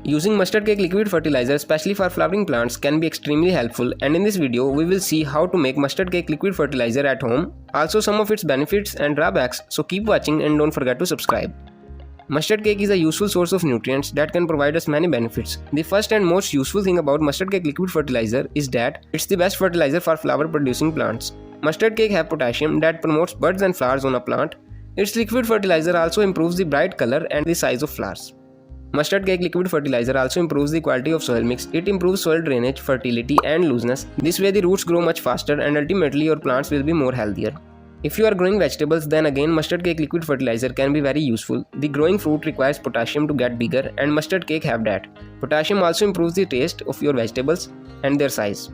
Using mustard cake liquid fertilizer especially for flowering plants can be extremely helpful, and in this video we will see how to make mustard cake liquid fertilizer at home, also some of its benefits and drawbacks, so keep watching and don't forget to subscribe. Mustard cake is a useful source of nutrients that can provide us many benefits. The first and most useful thing about mustard cake liquid fertilizer is that it's the best fertilizer for flower producing plants. Mustard cake have potassium that promotes buds and flowers on a plant. Its liquid fertilizer also improves the bright color and the size of flowers. Mustard cake liquid fertilizer also improves the quality of soil mix. It improves soil drainage, fertility and looseness. This way the roots grow much faster and ultimately your plants will be more healthier. If you are growing vegetables, then again mustard cake liquid fertilizer can be very useful. The growing fruit requires potassium to get bigger and mustard cake have that. Potassium also improves the taste of your vegetables and their size.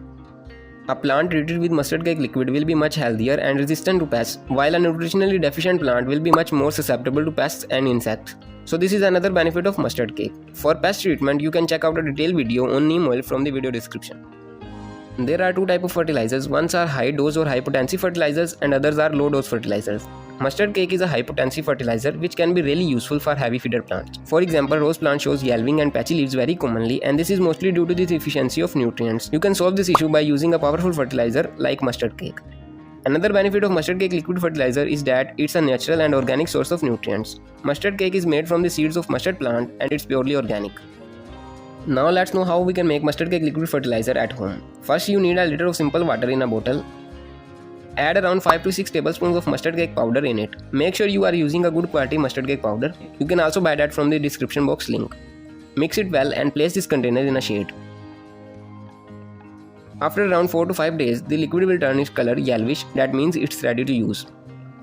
A plant treated with mustard cake liquid will be much healthier and resistant to pests, while a nutritionally deficient plant will be much more susceptible to pests and insects. So this is another benefit of mustard cake. For pest treatment, you can check out a detailed video on neem oil from the video description. There are two types of fertilizers. Ones are high dose or high potency fertilizers and others are low dose fertilizers. Mustard cake is a high potency fertilizer which can be really useful for heavy feeder plants. For example, rose plant shows yellowing and patchy leaves very commonly, and this is mostly due to the deficiency of nutrients. You can solve this issue by using a powerful fertilizer like mustard cake. Another benefit of mustard cake liquid fertilizer is that it's a natural and organic source of nutrients. Mustard cake is made from the seeds of mustard plant and it's purely organic. Now let's know how we can make mustard cake liquid fertilizer at home. First, you need a liter of simple water in a bottle. Add around 5 to 6 tablespoons of mustard cake powder in it. Make sure you are using a good quality mustard cake powder. You can also buy that from the description box link. Mix it well and place this container in a shade. After around 4 to 5 days, the liquid will turn its color yellowish, that means it's ready to use.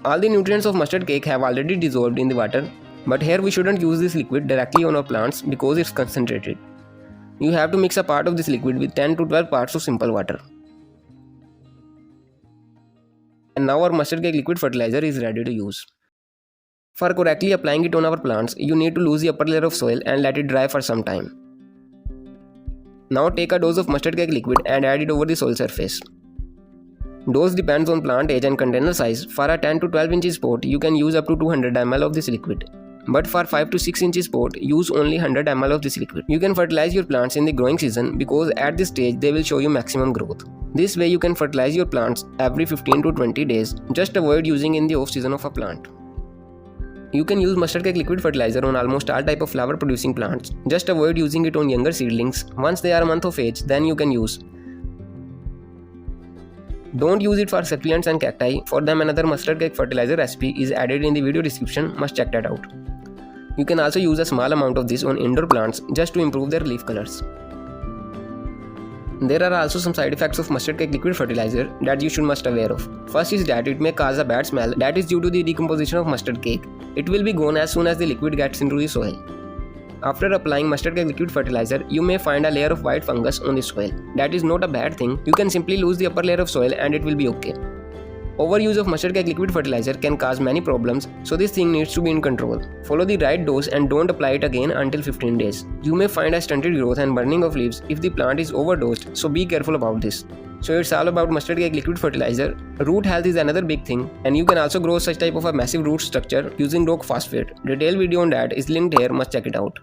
All the nutrients of mustard cake have already dissolved in the water, but here we shouldn't use this liquid directly on our plants because it's concentrated. You have to mix a part of this liquid with 10 to 12 parts of simple water. And now our mustard cake liquid fertilizer is ready to use. For correctly applying it on our plants, you need to lose the upper layer of soil and let it dry for some time. Now take a dose of mustard cake liquid and add it over the soil surface. Dose depends on plant age and container size. For a 10 to 12 inches pot, you can use up to 200 ml of this liquid. But for 5 to 6 inches pot, use only 100 ml of this liquid. You can fertilize your plants in the growing season because at this stage they will show you maximum growth. This way you can fertilize your plants every 15 to 20 days. Just avoid using in the off season of a plant. You can use mustard cake liquid fertilizer on almost all type of flower producing plants. Just avoid using it on younger seedlings. Once they are a month of age, then you can use. Don't use it for succulents and cacti. For them another mustard cake fertilizer recipe is added in the video description, must check that out. You can also use a small amount of this on indoor plants just to improve their leaf colors. There are also some side effects of mustard cake liquid fertilizer that you must aware of. First is that it may cause a bad smell, that is due to the decomposition of mustard cake. It will be gone as soon as the liquid gets into the soil. After applying mustard cake liquid fertilizer, you may find a layer of white fungus on the soil. That is not a bad thing. You can simply lose the upper layer of soil and it will be okay. Overuse of mustard cake liquid fertilizer can cause many problems, so this thing needs to be in control. Follow the right dose and don't apply it again until 15 days. You may find a stunted growth and burning of leaves if the plant is overdosed, so be careful about this. So it's all about mustard cake liquid fertilizer. Root health is another big thing, and you can also grow such type of a massive root structure using rock phosphate. Detailed video on that is linked here, must check it out.